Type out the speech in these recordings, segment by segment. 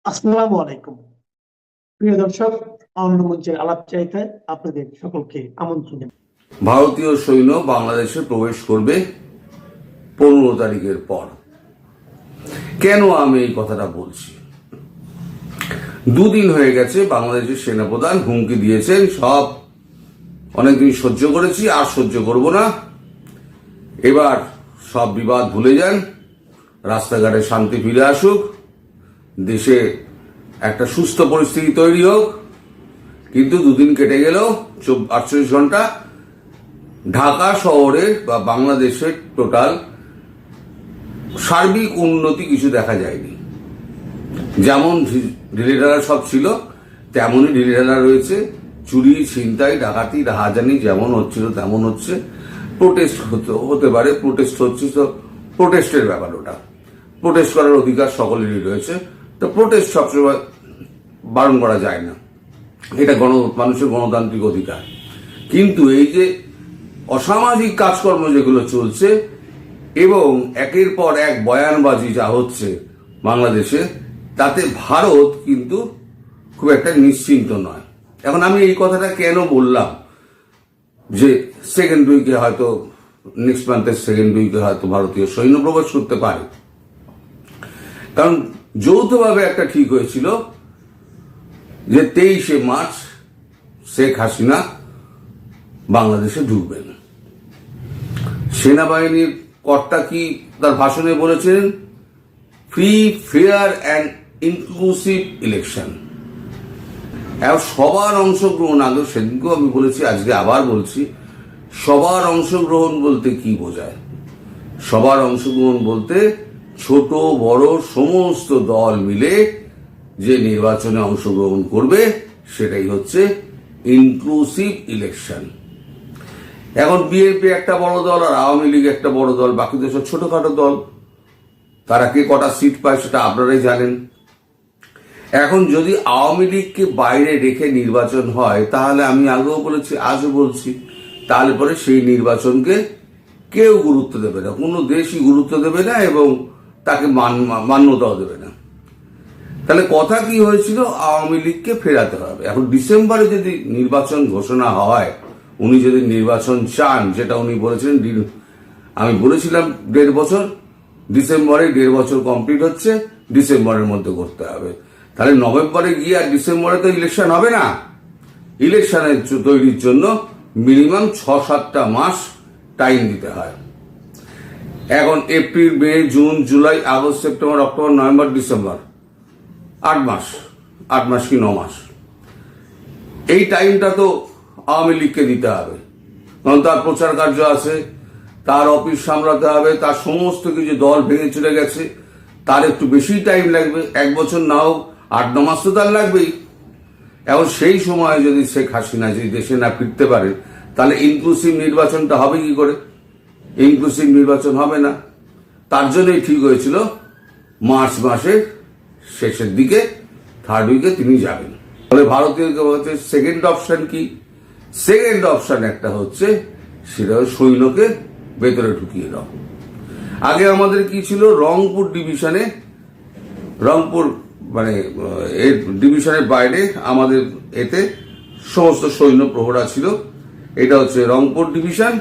আসসালামু আলাইকুম। প্রিয় দর্শক, আনন্দ মঞ্চের আলাপচারিতায় আপনাদের সকলকে আমন্ত্রণ জানাই। ভারতীয় সৈন্য বাংলাদেশে প্রবেশ করবে 15 তারিখের পর। কেন আমি এই কথাটা বলছি? দুদিন হয়ে গেছে বাংলাদেশের সেনাপ্রধান হুমকি দিয়েছেন, সব অনেকদিন সহ্য করেছি, আর সহ্য করব না, এবার সব বিবাদ ভুলে যান, রাস্তাঘাটে শান্তি ফিরে আসুক, দেশে একটা সুস্থ পরিস্থিতি তৈরি হোক। কিন্তু দুদিন কেটে গেল, 48 ঘন্টা ঢাকা শহরের বা বাংলাদেশের টোটাল সার্বিক উন্নতি কিছু দেখা যায়নি। যেমন ঢিলেঢালা সব ছিল তেমনই ঢিলেঢালা রয়েছে। চুরি, ছিনতাই, ডাকাতি, রাহাজানি যেমন হচ্ছিল তেমন হচ্ছে। প্রোটেস্ট হতে পারে, প্রোটেস্ট হচ্ছে, তো প্রোটেস্টের ব্যাপার, ওটা প্রোটেস্ট করার অধিকার সকলেরই রয়েছে। তো প্রোটেস্ট সবসময় বারণ করা যায় না, এটা মানুষের গণতান্ত্রিক অধিকার। কিন্তু এই যে অসামাজিক কাজকর্ম যেগুলো চলছে এবং একের পর এক বয়ানবাজি যা হচ্ছে বাংলাদেশে, তাতে ভারত কিন্তু খুব একটা নিশ্চিন্ত নয়। এখন আমি এই কথাটা কেন বললাম যে সেকেন্ড উইকে হয়তো, নেক্সট মান্থের সেকেন্ড উইকে হয়তো ভারতীয় সৈন্য প্রবেশ করতে পারে, কারণ যৌথভাবে একটা ঠিক হয়েছিল যে 23শে মার্চ শেখ হাসিনা বাংলাদেশে ঢুকবেন। সেনাবাহিনীর কর্তা কি তার ভাষণে বলেছেন? Free, fair and inclusive election. সবার অংশগ্রহণ, আগে সেদিনকেও আমি বলেছি, আজকে আবার বলছি, সবার অংশগ্রহণ বলতে কি বোঝায়? সবার অংশগ্রহণ বলতে ছোট বড় সমস্ত দল মিলে যে নির্বাচনে অংশগ্রহণ করবে, সেটাই হচ্ছে ইনক্লুসিভ ইলেকশন। এখন বিএনপি একটা বড় দল আর আওয়ামী লীগ একটা বড় দল, বাকি তো সব ছোটখাটো দল, তারা কে কটা সিট পায় সেটা আপনারাই জানেন। এখন যদি আওয়ামী লীগকে বাইরে রেখে নির্বাচন হয়, তাহলে আমি আগেও বলেছি, আজও বলছি, তাহলে পরে সেই নির্বাচনকে কেউ গুরুত্ব দেবে না, কোনো দেশই গুরুত্ব দেবে না এবং তাকে মান্যতাও দেবে না। তাহলে কথা কি হয়েছিল? আওয়ামী লীগকে ফেরাতে হবে। এখন ডিসেম্বরে যদি নির্বাচন ঘোষণা হয়, উনি যদি নির্বাচন চান, যেটা উনি বলেছেন, আমি বলেছিলাম 1.5 বছর, ডিসেম্বরে 1.5 বছর কমপ্লিট হচ্ছে, ডিসেম্বরের মধ্যে করতে হবে। তাহলে নভেম্বরে গিয়ে আর ডিসেম্বরে তো ইলেকশন হবে না। ইলেকশনের তৈরির জন্য মিনিমাম 6-7টা মাস টাইম দিতে হয়। এখন April, May, June, July, August, September, October, November, December, 8 মাস, 8 মাস কি 9 মাস। এই টাইমটা তো আওয়ামী লীগকে দিতে হবে, কারণ তার প্রচার কার্য আছে, তার অফিস সামলাতে হবে, তার সমস্ত কিছু, দল ভেঙে চলে গেছে, তার একটু বেশি টাইম লাগবে। 1 বছর না হোক 8-9 মাস তো তার লাগবেই। এখন সেই সময় যদি শেখ হাসিনা যদি দেশে না ফিরতে পারে, তাহলে ইনক্লুসিভ নির্বাচনটা হবে কি করে? ইনক্লুসিভ নির্বাচন হবে না। তার জন্যই ঠিক হয়েছিল মার্চ মাসের শেষের দিকে, 3rd উইকে তিনি যাবেন। তাহলে ভারতীয় সেকেন্ড অপশন কি? সেকেন্ড অপশন একটা হচ্ছে, সেটা সৈন্যকে ভেতরে ঢুকিয়ে দাও। আগে আমাদের কি ছিল? রংপুর ডিভিশনে, রংপুর মানে এর ডিভিশনের বাইরে আমাদের এতে সমস্ত সৈন্য প্রহরা ছিল। এটা হচ্ছে রংপুর ডিভিশন।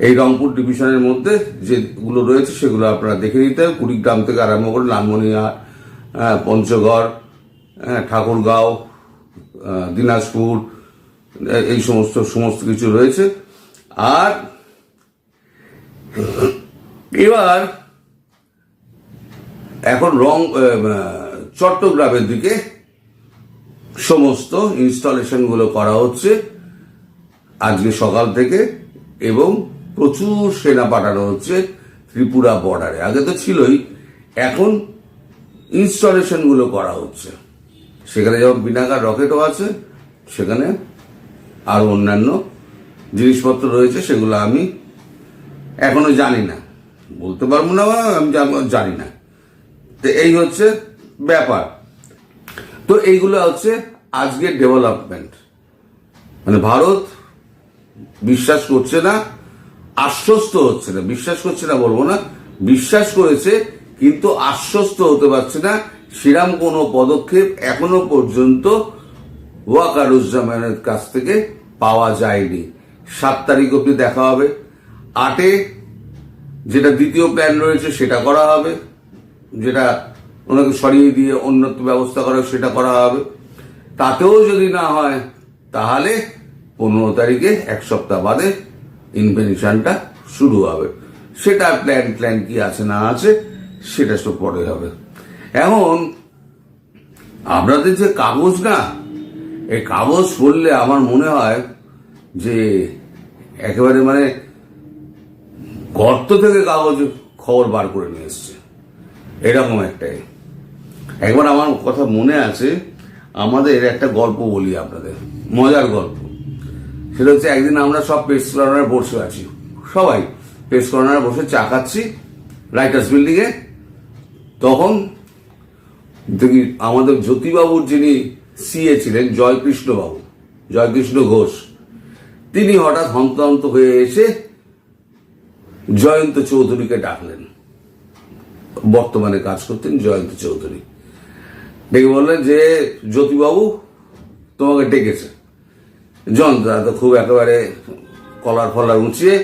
এই রংপুর ডিভিশনের মধ্যে যেগুলো রয়েছে সেগুলো আপনারা দেখে নিতে হবে। কুড়িগ্রাম থেকে আরম্ভ করে লালমনিরহাট, পঞ্চগড়, ঠাকুরগাঁও, দিনাজপুর, এই সমস্ত কিছু রয়েছে। আর এবার এখন চট্টগ্রামের দিকে সমস্ত ইনস্টলেশন গুলো করা হচ্ছে আজকে সকাল থেকে, এবং প্রচুর সেনা পাঠানো হচ্ছে ত্রিপুরা বর্ডারে। আগে তো ছিলই, এখন ইনস্টলেশন গুলো করা হচ্ছে। সেখানে যেমন বিনাকার রকেটও আছে, সেখানে আরো অন্যান্য জিনিসপত্র রয়েছে, সেগুলো আমি এখনো জানি না, বলতে পারবো না, আমি জানি না। তো এই হচ্ছে ব্যাপার। তো এইগুলো হচ্ছে আজকের ডেভেলপমেন্ট। মানে ভারত বিশ্বাস করছে না, আশ্বস্ত হচ্ছে না, বিশ্বাস করছে না বলবো না, বিশ্বাস করেছে কিন্তু আশ্বস্ত হতে পারছে না সেরকম কোনো পদক্ষেপ এখনো পর্যন্ত ওয়াকারুজ্জামানের কাছ থেকে পাওয়া যায়নি। 7 তারিখ অব্দি দেখা হবে। 8-এ যেটা দ্বিতীয় প্ল্যান রয়েছে সেটা করা হবে, যেটা ওনাকে সরিয়ে দিয়ে অন্যত্র ব্যবস্থা করা সেটা করা হবে। তাতেও যদি না হয় তাহলে 15 তারিখে 1 সপ্তাহ বাদে ইনভেনশনটা শুরু হবে। সেটা প্ল্যান কি আছে না আছে সেটা সব পরে হবে। এখন আপনাদের যে কাগজ না, এই কাগজ পড়লে আমার মনে হয় যে একেবারে মানে গর্ত থেকে কাগজ খবর বার করে নিয়ে এসছে, এরকম একটাই। একবার আমার কথা মনে আছে, আমাদের একটা গল্প বলি আপনাদের, মজার গল্প। সেটা হচ্ছে একদিন আমরা সব প্রেস কর্নারে বসে আছি, সবাই প্রেস কর্নারে বসে চা খাচ্ছি রাইটার্স বিল্ডিং এ। তখন দেখি আমাদের জ্যোতিবাবুর যিনি সিএ ছিলেন জয়কৃষ্ণ ঘোষ, তিনি হঠাৎ হন্তদন্ত হয়ে এসে জয়ন্ত চৌধুরীকে ডাকলেন। বর্তমানে কাজ করতেন জয়ন্ত চৌধুরী। ডেকে বললেন যে জ্যোতিবাবু তোমাকে ডেকেছে। জয়ন্ত তো খুব একেবারে কলার ফলার উঁচিয়ে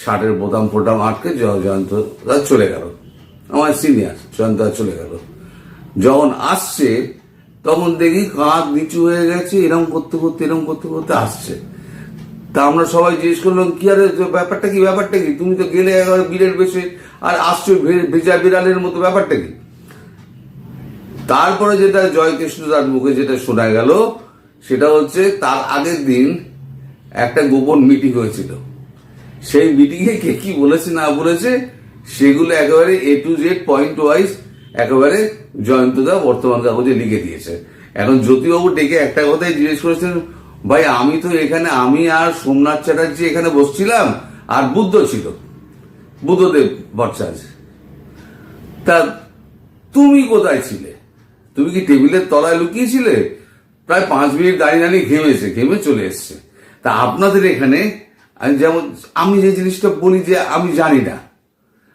শার্টের বোতাম ফোটাম আটকে জয়ন্ত চলে গেল। আমার সিনিয়র জয়ন্ত চলে গেল। যখন আসছে তখন দেখি কাঁধ নিচু হয়ে গেছে, এরম করতে করতে আসছে। তা আমরা সবাই জিজ্ঞেস করলাম, কি আরে ব্যাপারটা কি, তুমি তো গেলে একবার বিড়ের বেশে আর আসছো ভেজা বিড়ালের মতো, ব্যাপারটা কি? তারপরে যেটা জয়কৃষ্ণ দার মুখে যেটা শোনা গেল সেটা হচ্ছে তার আগের দিন একটা গোপন মিটিং হয়েছিল। সেই মিটিংয়ে কে কি বলেছে না বলেছে সেগুলো একেবারে A to Z point wise একেবারে জয়ন্তদা বর্তমান কাগজে লিখে দিয়েছে। এখন জ্যোতিবাবু ডেকে একটা কথাই জিজ্ঞেস করেছেন, ভাই আমি তো এখানে, আমি আর সোমনাথ চ্যাটার্জি এখানে বসছিলাম, আর বুদ্ধ ছিল, বুদ্ধদেব ভট্টাচার্য। তা তুমি কোথায় ছিলে? তুমি কি টেবিলের তলায় লুকিয়েছিলে? প্রায় 5 মিনিট দাঁড়িয়ে ঘেমে চলে এসছে। তা আপনাদের এখানে যেমন আমি যে জিনিসটা বলি যে আমি জানি না,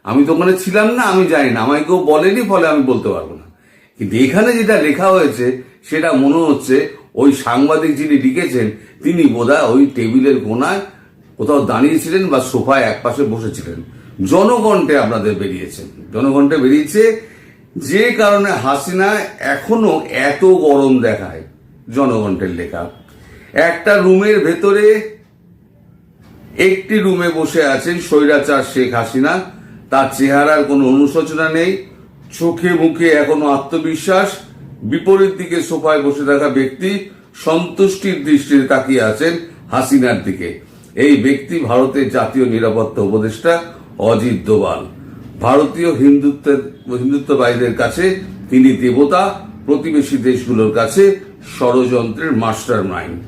আমি তো ওখানে ছিলাম না, আমি জানি না, আমায় কেউ বলেনি, ফলে আমি বলতে পারবো না। কিন্তু এখানে যেটা লেখা হয়েছে সেটা মনে হচ্ছে ওই সাংবাদিক যিনি লিখেছেন তিনি বোধহয় ওই টেবিলের কোনায় কোথাও দাঁড়িয়েছিলেন বা সোফায় একপাশে বসেছিলেন। জনকণ্ঠে আপনাদের বেরিয়েছে, যে কারণে হাসিনা এখনো এত গরম দেখায়। জনকণ্ঠের লেখা, একটা রুমের ভেতরে একটি রুমে বসে আছেন স্বৈরাচার শেখ হাসিনা। তার চেহারার কোনো অনুশোচনা নেই, চোখে মুখে এখনো আত্মবিশ্বাস। বিপরীত দিকে সোফায় বসে থাকা ব্যক্তি সন্তুষ্টির দৃষ্টিতে তাকিয়ে আছেন হাসিনার দিকে। এই ব্যক্তি ভারতের জাতীয় নিরাপত্তা উপদেষ্টা অজিত দোভাল। ভারতীয় হিন্দুত্ববাদীদের কাছে তিনি দেবতা, প্রতিবেশী দেশগুলোর কাছে ষড়যন্ত্রের মাস্টার মাইন্ড।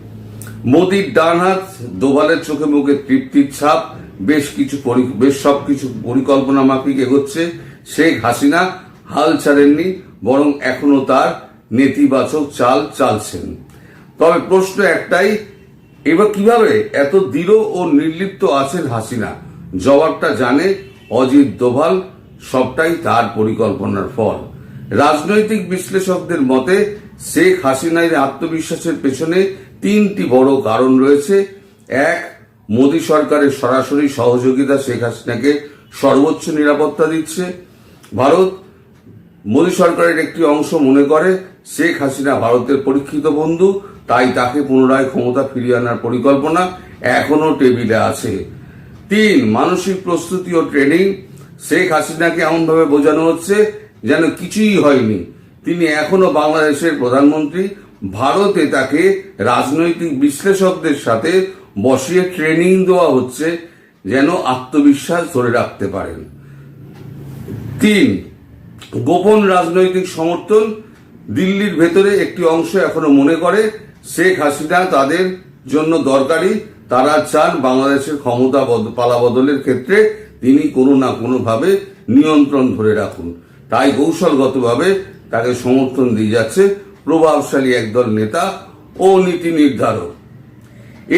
মোদির ডান হাত, দোভালের চোখে মুখে তৃপ্তির ছাপ। বেশ সবকিছু পরিকল্পনা মাফিক এগোচ্ছে। শেখ হাসিনা হাল ছাড়েননি, বরং এখনো তার নেতিবাচক চাল চালছেন। তবে প্রশ্ন একটাই, এবার কিভাবে এত দৃঢ় ও নির্লিপ্ত আছেন হাসিনা? জবাবটা জানে অজিত দোভাল, সবটাই তার পরিকল্পনার ফল। রাজনৈতিক বিশ্লেষকদের মতে শেখ হাসিনার আত্মবিশ্বাসের পেছনে 3টি বড় কারণ রয়েছে। 1, মোদী সরকারের সরাসরি সহযোগিতা শেখ হাসিনাকে সর্বোচ্চ নিরাপত্তা দিচ্ছে। ভারত মোদী সরকারের একটি অংশ মনে করে শেখ হাসিনা ভারতের পরীক্ষিত বন্ধু, তাই তাকে পুনরায় ক্ষমতা ফিরিয়ে আনার পরিকল্পনা এখনো টেবিলে আছে। 3, মানসিক প্রস্তুতি ও ট্রেনিং। শেখ হাসিনাকে এমনভাবে বোঝানো হচ্ছে যেন কিছুই হয়নি, তিনি এখনো বাংলাদেশের প্রধানমন্ত্রী। ভারতে তাকে রাজনৈতিক বিশ্লেষকদের সাথে বসিয়ে ট্রেনিং দেওয়া হচ্ছে যেন আত্মবিশ্বাস ধরে রাখতে পারেন। 3, গোপন রাজনৈতিক সমর্থন। দিল্লির ভেতরে একটি অংশ এখনো মনে করে শেখ হাসিনা তাদের জন্য দরকারি, তারা চান বাংলাদেশের ক্ষমতা পালাবদলের ক্ষেত্রে তিনি কোনো না কোনো ভাবে নিয়ন্ত্রণ ধরে রাখুন। তাই কৌশলগতভাবে তাকে সমর্থন দিয়ে যাচ্ছে প্রভাবশালী একদল নেতা ও নীতি নির্ধারক।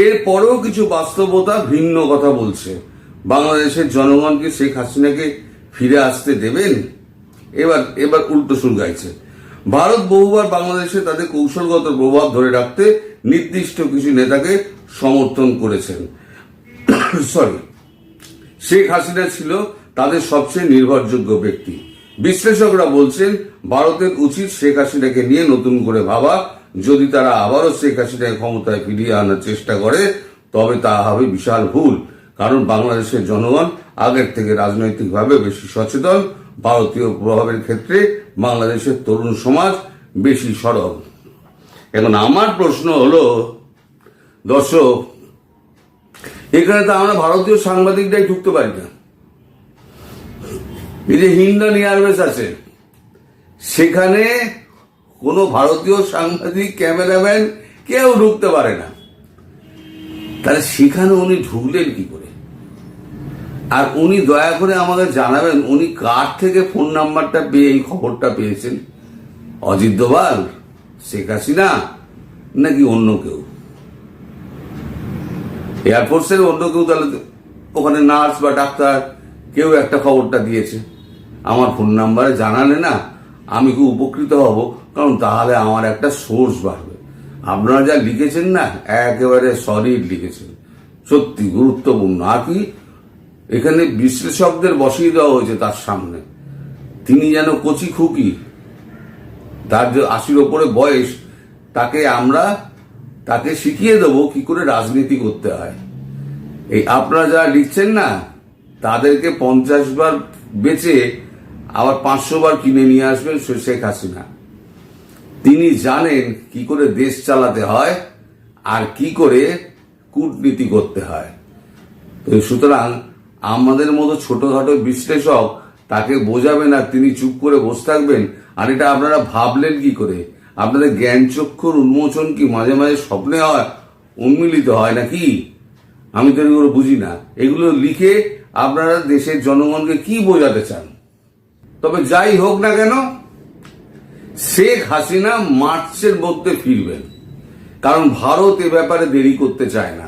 এরপরেও কিছু বাস্তবতা ভিন্ন কথা বলছে। বাংলাদেশের জনগণকে শেখ হাসিনাকে ফিরে আসতে দেবেন? এবার উল্টো সুর গাইছে। ভারত বহুবার বাংলাদেশে তাদের কৌশলগত প্রভাব ধরে রাখতে নির্দিষ্ট কিছু নেতাকে সমর্থন করেছেন। সরি, শেখ হাসিনা ছিল তাদের সবচেয়ে নির্ভরযোগ্য ব্যক্তি। বিশ্লেষকরা বলছেন ভারতের উচিত শেখ হাসিনাকে নিয়ে নতুন করে ভাবা। যদি তারা আবারও শেখ হাসিনাকে ক্ষমতায় ফিরিয়ে আনার চেষ্টা করে তবে তা হবে বিশাল ভুল, কারণ বাংলাদেশের জনগণ আগের থেকে রাজনৈতিকভাবে বেশি সচেতন। ভারতীয় প্রভাবের ক্ষেত্রে বাংলাদেশের তরুণ সমাজ বেশি সরব। এখন আমার প্রশ্ন হলো, দর্শক, এখানে তো আমরা ভারতীয় সাংবাদিকরাই ঢুকতে পারি না। এই যে হিন্ডন এয়ারবেস আছে, সেখানে কোনো ভারতীয় সাংবাদিক, ক্যামেরাম্যান কেউ ঢুকতে পারে না। তাহলে সেখানে উনি ঢুকলেন কি করে? আর উনি দয়া করে আমাকে জানাবেন উনি কার থেকে ফোন নাম্বারটা পেয়ে এই খবরটা পেয়েছেন? অজিত দোভাল, শেখ হাসিনা, নাকি অন্য কেউ? এয়ারফোর্সের অন্য কেউ? তাহলে ওখানে নার্স বা ডাক্তার কেউ একটা খবরটা দিয়েছে, আমার ফোন নাম্বারে জানালে না আমি খুব উপকৃত হব, কারণ তাহলে আমার একটা সোর্স বাড়বে। আপনারা যা লিখেছেন না, একেবারে সলিড লিখেছেন, সত্যি গুরুত্বপূর্ণ। আর কি এখানে বিশ্লেষকদের বসিয়ে দেওয়া হয়েছে তার সামনে, তিনি যেন কচি খুকি, তার যে 80-র ওপরে বয়স, তাকে শিখিয়ে দেবো কি করে রাজনীতি করতে হয়। এই আপনারা যারা লিখছেন না, তাদেরকে 50 বার বেচে আবার 500 বার কিনে নিয়ে আসবেন শেখ হাসিনা। তিনি জানেন কি করে দেশ চালাতে হয় আর কি করে কূটনীতি করতে হয়। তো সুতরাং আমাদের মতো ছোটখাটো বিশ্লেষক তাকে বোঝাবে না, তিনি চুপ করে বসে থাকবেন। আর এটা আপনারা ভাবলেন কি করে? আপনাদের জ্ঞান চক্ষুর উন্মোচন কি মাঝে মাঝে স্বপ্নে হয়, উন্মিলিত হয় নাকি? আমি তো এগুলো বুঝি না। এগুলো লিখে আপনারা দেশের জনগণকে কি বোঝাতে চান? তবে যাই হোক না কেন, শেখ হাসিনা মার্চের মধ্যে ফিরবেন, কারণ ভারত এ ব্যাপারে দেরি করতে চায় না।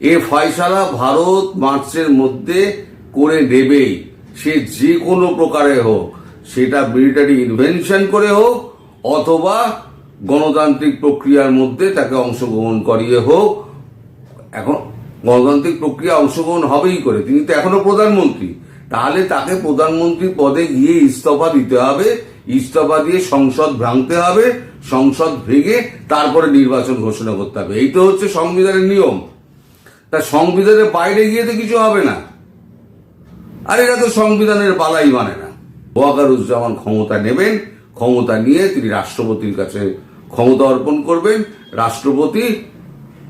এ ফয়সালা ভারত মার্চের মধ্যে করে নেবেই, সে যে কোনো প্রকারে হোক, সেটা মিলিটারি ইনভেনশন করে হোক অথবা গণতান্ত্রিক প্রক্রিয়ার মধ্যে তাকে অংশগ্রহণ করিয়ে হোক। এখন গণতান্ত্রিক প্রক্রিয়া অংশগ্রহণ হবেই করে, তিনি তো এখনো প্রধানমন্ত্রী, তাহলে তাকে প্রধানমন্ত্রী পদে গিয়ে ইস্তফা দিতে হবে, ইস্তফা দিয়ে সংসদ ভাঙতে হবে, সংসদ ভেঙে তারপরে নির্বাচন ঘোষণা করতে হবে। এই তো হচ্ছে সংবিধানের নিয়ম। তা সংবিধানের বাইরে গিয়ে তো কিছু হবে না। আর এরা তো সংবিধানের পালাই মানে না। ওয়াকারুজ্জামান ক্ষমতা নেবেন, ক্ষমতা নিয়ে তিনি রাষ্ট্রপতির কাছে ক্ষমতা অর্পণ করবেন। রাষ্ট্রপতি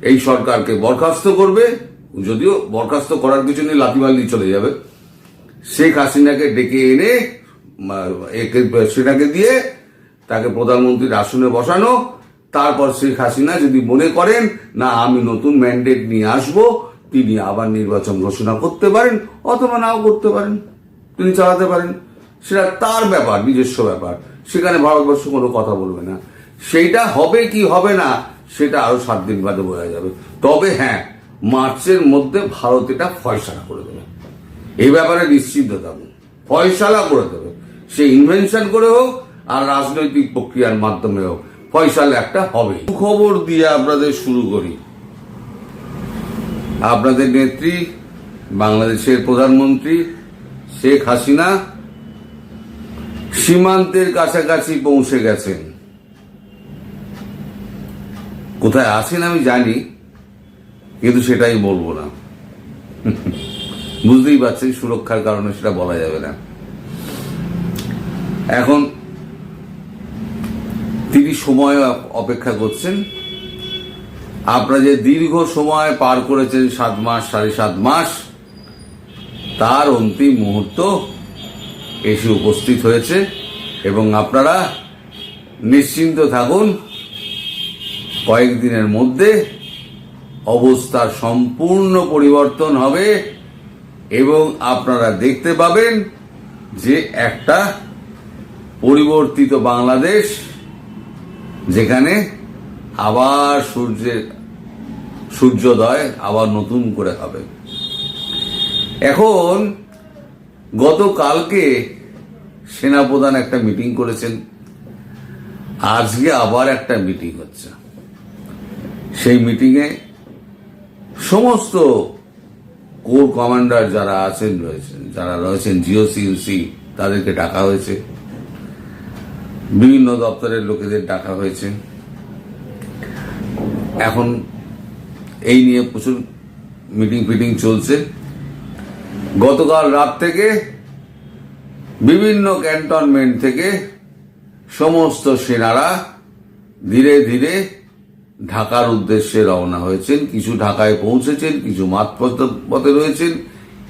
এই সরকারকে বরখাস্ত করবে, যদিও বরখাস্ত করার কিছু নেই, লাথিমাল্লি চলে যাবে। শেখ হাসিনাকে ডেকে এনে সেটাকে দিয়ে তাকে প্রধানমন্ত্রীর আসনে বসানো। তারপর শেখ হাসিনা যদি মনে করেন না আমি নতুন ম্যান্ডেট নিয়ে আসব, তিনি আবার নির্বাচন ঘোষণা করতে পারেন অথবা নাও করতে পারেন, তিনি চালাতে পারেন। সেটা তার ব্যাপার, নিজস্ব ব্যাপার। সেখানে ভারতবর্ষ কোনো কথা বলবে না। সেইটা হবে কি হবে না সেটা আরো 7 দিন বাদে বোঝা যাবে। তবে হ্যাঁ, মার্চের মধ্যে ভারত এটা ফয়সালা করে দেবে, এই ব্যাপারে নিশ্চিন্ত থাকুন। ফয়সালা করে দেবে, সে ইনভেনশন করে হোক আর রাজনৈতিক প্রক্রিয়ার মাধ্যমে হোক, ফয়সালা একটা হবে। খবর দিয়ে আপনাদের শুরু করি। আপনাদের নেত্রী, বাংলাদেশের প্রধানমন্ত্রী শেখ হাসিনা সীমান্তের কাছাকাছি পৌঁছে গেছেন। কোথায় আছেন আমি জানি, কিন্তু সেটাই বলবো না। বুঝতেই পারছেন, সুরক্ষার কারণে সেটা বলা যাবে না। এখন তিনি সময় অপেক্ষা করছেন। আপনারা যে দীর্ঘ সময় পার করেছেন, 7 মাস, 7.5 মাস, তার অন্তিম মুহূর্ত এসে উপস্থিত হয়েছে। এবং আপনারা নিশ্চিন্ত থাকুন, কয়েকদিনের মধ্যে অবস্থার সম্পূর্ণ পরিবর্তন হবে এবং আপনারা দেখতে পাবেন যে একটা পরিবর্তিত বাংলাদেশ, যেখানে আবার সূর্যোদয় আবার নতুন করে হবে। এখন গতকালকে সেনাপ্রধান একটা মিটিং করেছেন। আজকে আবার একটা মিটিং হচ্ছে। সেই মিটিংয়ে সমস্ত কোর কমান্ডার যারা রয়েছেন জিওসিএনসি তাদেরকে ডাকা হয়েছে, বিভিন্ন দপ্তরের লোকেদের ডাকা হয়েছে। এখন এই নিয়ে প্রচুর মিটিং চলছে। গতকাল রাত থেকে বিভিন্ন ক্যান্টনমেন্ট থেকে সমস্ত সেনারা ধীরে ধীরে ঢাকার উদ্দেশ্যে রওনা হয়েছেন। কিছু ঢাকায় পৌঁছেছেন, কিছু মাঝপথে রয়েছেন,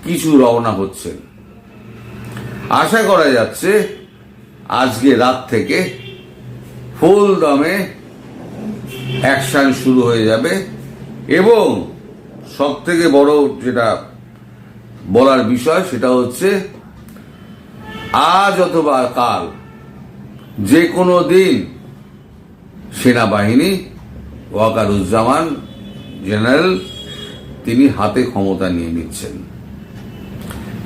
কিছু রওনা হচ্ছেন। আশা করা যাচ্ছে আজকে রাত থেকে ফুল দমে অ্যাকশন শুরু হয়ে যাবে। এবং সব থেকে বড় যেটা বলার বিষয় সেটা হচ্ছে আজ অথবা কাল যে কোনো দিন সেনাবাহিনী ওয়াকারুজ্জামান জেনারেল তিনি হাতে ক্ষমতা নিয়ে নিচ্ছেন।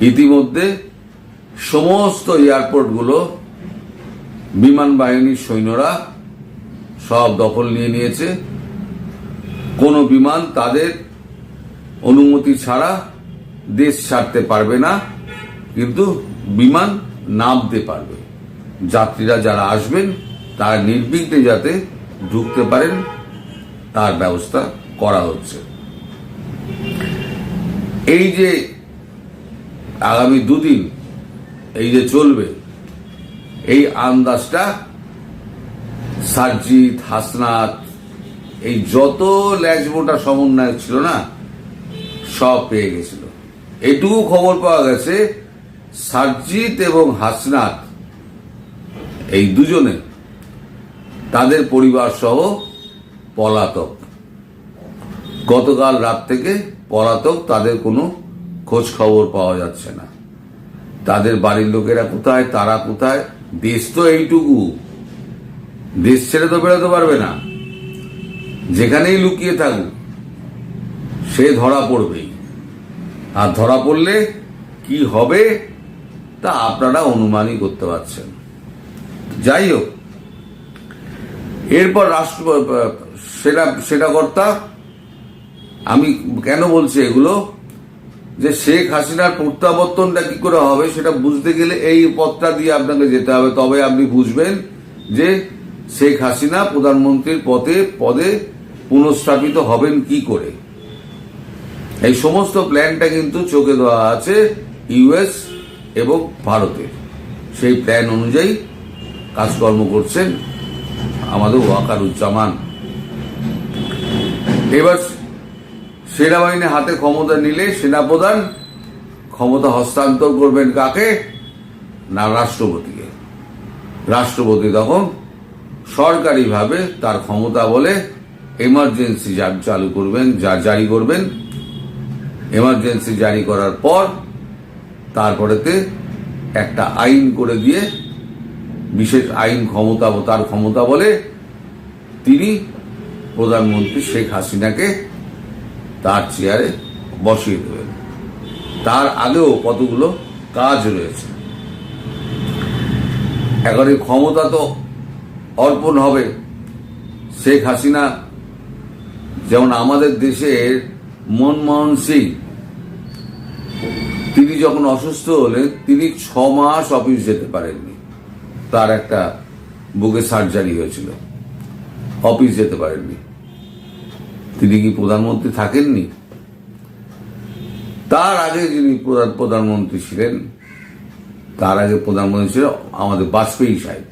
ইতিমধ্যে সমস্ত এয়ারপোর্টগুলো বিমান বাহিনীর সৈন্যরা সব দখল নিয়ে নিয়েছে। কোনো বিমান তাদের অনুমতি ছাড়া দেশ ছাড়তে পারবে না, কিন্তু বিমান নামতে পারবে। যাত্রীরা যারা আসবেন তারা নির্বিঘ্নে যাতে ঢুকতে পারেন তার ব্যবস্থা করা হচ্ছে। এই যে আগামী দুদিন এই যে চলবে, এই আন্দাজটা সারজিৎ, হাসনাত, এই যত ল্যাজমোটা সমন্বয় ছিল না, সব পেয়ে গেছিল। এটুকু খবর পাওয়া গেছে সারজিৎ এবং হাসনাত এই দুজনে তাদের পরিবার সহ পলাতক। গতকাল রাত থেকে পলাতক, তাদের কোনো খোঁজ খবর পাওয়া যাচ্ছে না। তাদের বাড়ির লোকেরা কোথায়, তারা কোথায়? দেশ তো এইটুকু, দেশ ছেড়ে তো বেরোতে পারবে না। যেখানেই লুকিয়ে থাকুক সে ধরা পড়বেই। আর ধরা পড়লে কি হবে তা আপনারা অনুমানই করতে পারছেন। যাই হোক, এরপর সেটা কর্তা, আমি কেন বলছি এগুলো, যে শেখ হাসিনার প্রত্যাবর্তনটা কি করে হবে সেটা বুঝতে গেলে এই পথটা দিয়ে আপনাকে যেতে হবে। তবে আপনি বুঝবেন যে শেখ হাসিনা প্রধানমন্ত্রীর পদে পুনঃস্থাপিত হবেন কি করে। এই সমস্ত প্ল্যানটা কিন্তু চোখে দেওয়া আছে ইউএস এবং ভারতের। সেই প্ল্যান অনুযায়ী কাজকর্ম করছেন আমাদের ওয়াকারুজ্জামান। এবার সেনাবাহিনী হাতে ক্ষমতা নিলে সেনাপ্রধান ক্ষমতা হস্তান্তর করবেন কাকে? না, রাষ্ট্রপতিকে। রাষ্ট্রপতি তখন সরকারিভাবে তার ক্ষমতা বলে এমার্জেন্সি চালু করবেন, জারি করবেন। এমার্জেন্সি জারি করার পর তারপরেতে একটা আইন করে দিয়ে, বিশেষ আইন ক্ষমতা, তার ক্ষমতা বলে তিনি প্রধানমন্ত্রী শেখ হাসিনাকে তার চেয়ারে বসিয়ে দেবেন। তার আগেও কতগুলো কাজ রয়েছে। এখন এই ক্ষমতা তো অর্পণ হবে। শেখ হাসিনা যেমন আমাদের দেশের মনমোহন সিং, তিনি যখন অসুস্থ হলেন তিনি 6 মাস অফিস যেতে পারেননি। তার একটা বুকে সার্জারি হয়েছিল, অফিস যেতে পারেননি। তিনি কি প্রধানমন্ত্রী থাকেননি? তার আগে যিনি প্রধানমন্ত্রী ছিলেন, তার আগে প্রধানমন্ত্রী ছিল আমাদের বাজপেয়ী সাহেব।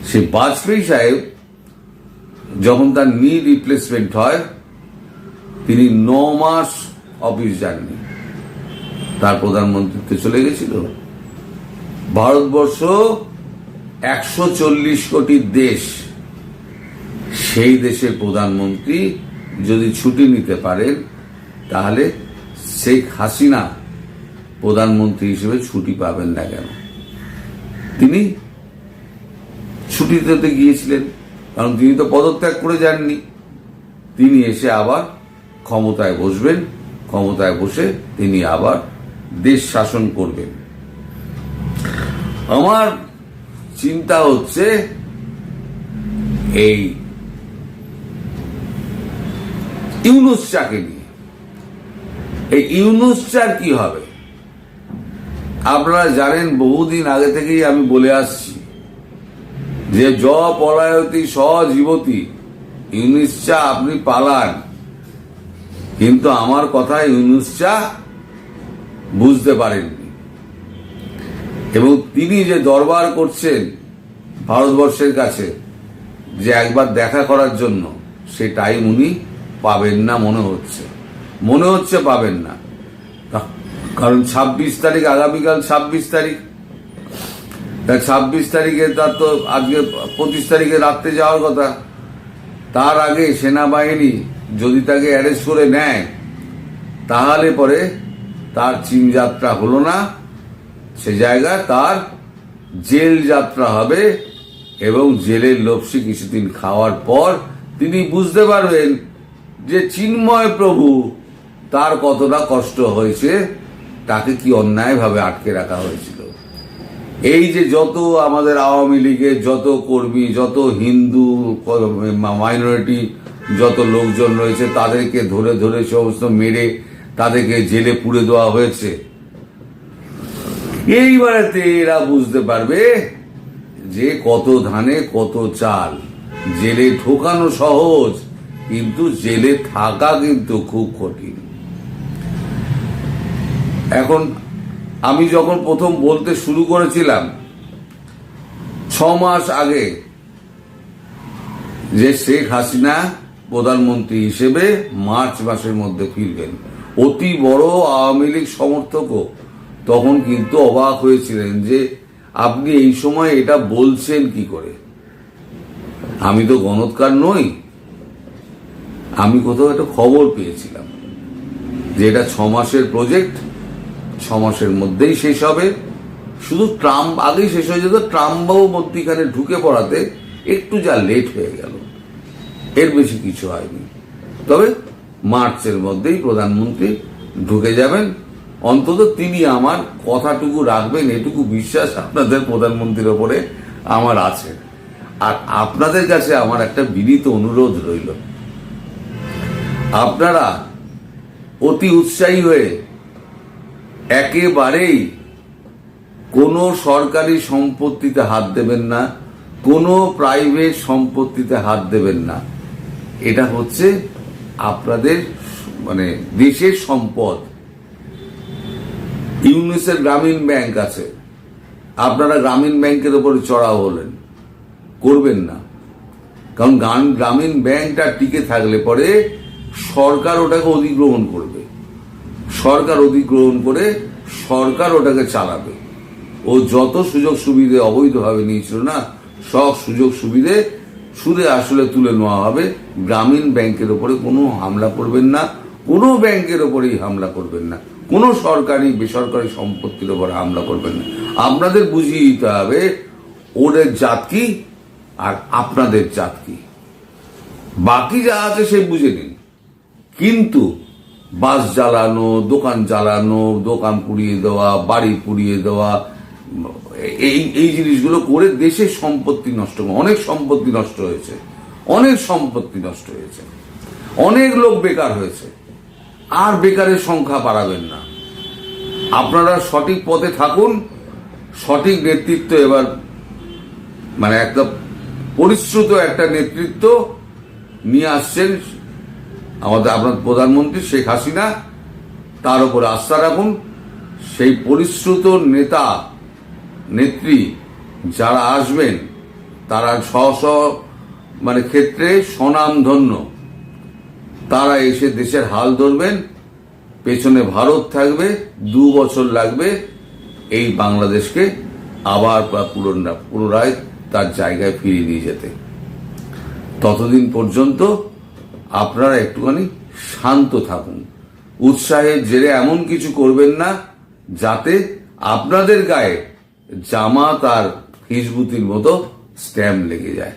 সেই বাজপেয়ী সাহেব যখন তার নি রিপ্লেসমেন্ট হয়, তিনি 9 মাস অফিস যাননি, তার প্রধানমন্ত্রীতে চলে গেছিল। ভারতবর্ষ 140 কোটির দেশ, সেই দেশের প্রধানমন্ত্রী যদি ছুটি নিতে পারেন, তাহলে শেখ হাসিনা প্রধানমন্ত্রী হিসেবে ছুটি পাবেন না কেন? তিনি ছুটিতে গিয়েছিলেন, কারণ তিনি তো পদত্যাগ করে যাননি। তিনি এসে আবার ক্ষমতায় বসবেন, ক্ষমতায় বসে তিনি আবার দেশ শাসন করবেন। আমার চিন্তা হচ্ছে এই ইউনুস চাকে নিয়ে। এই ইউনুস চার কি হবে আপনারা জানেন, বহুদিন আগে থেকেই আমি বলে আসছি যে জ পলায়তি স জীবতি, ইউনুস চা আপনি পালান, কিন্তু আমার কথা ইউনুস চা বুঝতে পারেননি। এবং তিনি যে দরবার করছেন ভারতবর্ষের কাছে যে একবার দেখা করার জন্য, সে টাইম উনি পাবেন না মনে হচ্ছে পাবেন না। কারণ 26 তারিখ, আগামীকাল 26 তারিখ, 26 তারিখে তার তো আজকে 25 তারিখে রাত্রে যাওয়ার কথা। তার আগে সেনাবাহিনী যদি তাকে অ্যারেস্ট করে নেয়, তাহলে পরে তার চীন যাত্রা হলো না, সে জায়গায় তার জেল যাত্রা হবে। এবং জেলের লপসি কিছুদিন খাওয়ার পর তিনি বুঝতে পারবেন যে চিন্ময় প্রভু তার কতটা কষ্ট হয়েছে, তাকে কি অন্যায়ভাবে আটকে রাখা হয়েছিল। এই যে যত আমাদের আওয়ামী লীগের যত কর্মী, যত হিন্দু মাইনরিটি যত লোকজন রয়েছে, তাদেরকে ধরে ধরে সমস্ত মেরে তাদেরকে জেলে পুরে দেওয়া হয়েছে। এইবারেতে এরা বুঝতে পারবে যে কত ধানে কত চাল। জেলে ঢোকানো সহজ, কিন্তু জেলে থাকা কিন্তু খুব কঠিন। এখন আমি যখন প্রথম বলতে শুরু করেছিলাম 6 মাস আগে যে শেখ হাসিনা প্রধানমন্ত্রী হিসেবে মার্চ মাসের মধ্যে ফিরবেন, অতি বড় আওয়ামী লীগ সমর্থকও তখন কিন্তু অবাক হয়েছিলেন যে আপনি এই সময় এটা বলছেন কি করে। আমি তো গণৎকার নই, আমি কোথাও একটা খবর পেয়েছিলাম যে এটা 6 মাসের প্রজেক্ট, 6 মাসের মধ্যেই শেষ হবে। শুধু ট্রাম্প আগেই শেষ হয়ে যেত, ট্রাম্পও মধ্যিখানে ঢুকে পড়াতে একটু যা লেট হয়ে গেল, এর বেশি কিছু হয়নি। তবে মার্চের মধ্যেই প্রধানমন্ত্রী ঢুকে যাবেন, অন্তত তিনি আমার কথাটুকু রাখবেন, এটুকু বিশ্বাস আপনাদের প্রধানমন্ত্রীর ওপরে আমার আছে। আর আপনাদের কাছে আমার একটা বিনীত অনুরোধ রইল, আপনারা অতি উৎসাহী হয়ে একেবারেই কোনো সরকারি সম্পত্তিতে হাত দেবেন না, কোনো প্রাইভেট সম্পত্তিতে হাত দেবেন না। এটা হচ্ছে আপনাদের মানে দেশের সম্পদ। ইউনিসের গ্রামীণ ব্যাংক আছে, আপনারা গ্রামীণ ব্যাংকের উপরে চড়াও হলেন, করবেন না। কারণ গ্রামীণ ব্যাংকটা টিকে থাকলে পরে সরকার ওটাকে অধিগ্রহণ করবে, সরকার অধিগ্রহণ করে সরকার ওটাকে চালাবে। ও যত সুযোগ সুবিধে অবৈধভাবে নিয়েছিল না, সব সুযোগ সুবিধে সুদে আসলে তুলে নেওয়া হবে। গ্রামীণ ব্যাংকের উপরে কোনো হামলা করবেন না, কোনো ব্যাংকের উপরেই হামলা করবেন না, কোনো সরকারি বেসরকারি সম্পত্তির উপরে হামলা করবেন না। আপনাদের বুঝিয়ে দিতে হবে ওদের জাত কি আর আপনাদের জাত কি। বাকি যা আছে সে বুঝে নিন, কিন্তু বাস জ্বালানো, দোকান জ্বালানো, দোকান পুড়িয়ে দেওয়া, বাড়ি পুড়িয়ে দেওয়া, এই জিনিসগুলো করে দেশের সম্পত্তি নষ্ট, অনেক সম্পত্তি নষ্ট হয়েছে, অনেক সম্পত্তি নষ্ট হয়েছে, অনেক লোক বেকার হয়েছে। আর বেকারের সংখ্যা বাড়াবেন না। আপনারা সঠিক পথে থাকুন, সঠিক নেতৃত্ব এবার মানে একটা পরিশ্রুত একটা নেতৃত্ব নিয়ে আসছেন আপনার প্রধানমন্ত্রী শেখ হাসিনা, তার উপর আস্থা রাখুন। সেই পরিশ্রুত নেতা নেত্রী যারা আসবেন তারা মানে ক্ষেত্রে স্বনামধন্য, তারা এসে দেশের হাল ধরবেন। পেছনে ভারত থাকবে, 2 বছর লাগবে এই বাংলাদেশকে আবার পুনরায় তার জায়গায় ফিরিয়ে নিয়ে যেতে। ততদিন পর্যন্ত আপনারা একটুখানি শান্ত থাকুন, উৎসাহের জেরে এমন কিছু করবেন না যাতে আপনাদের গায়ে জামাত আর হিজবুতির মতো স্ট্যাম্প লেগে যায়।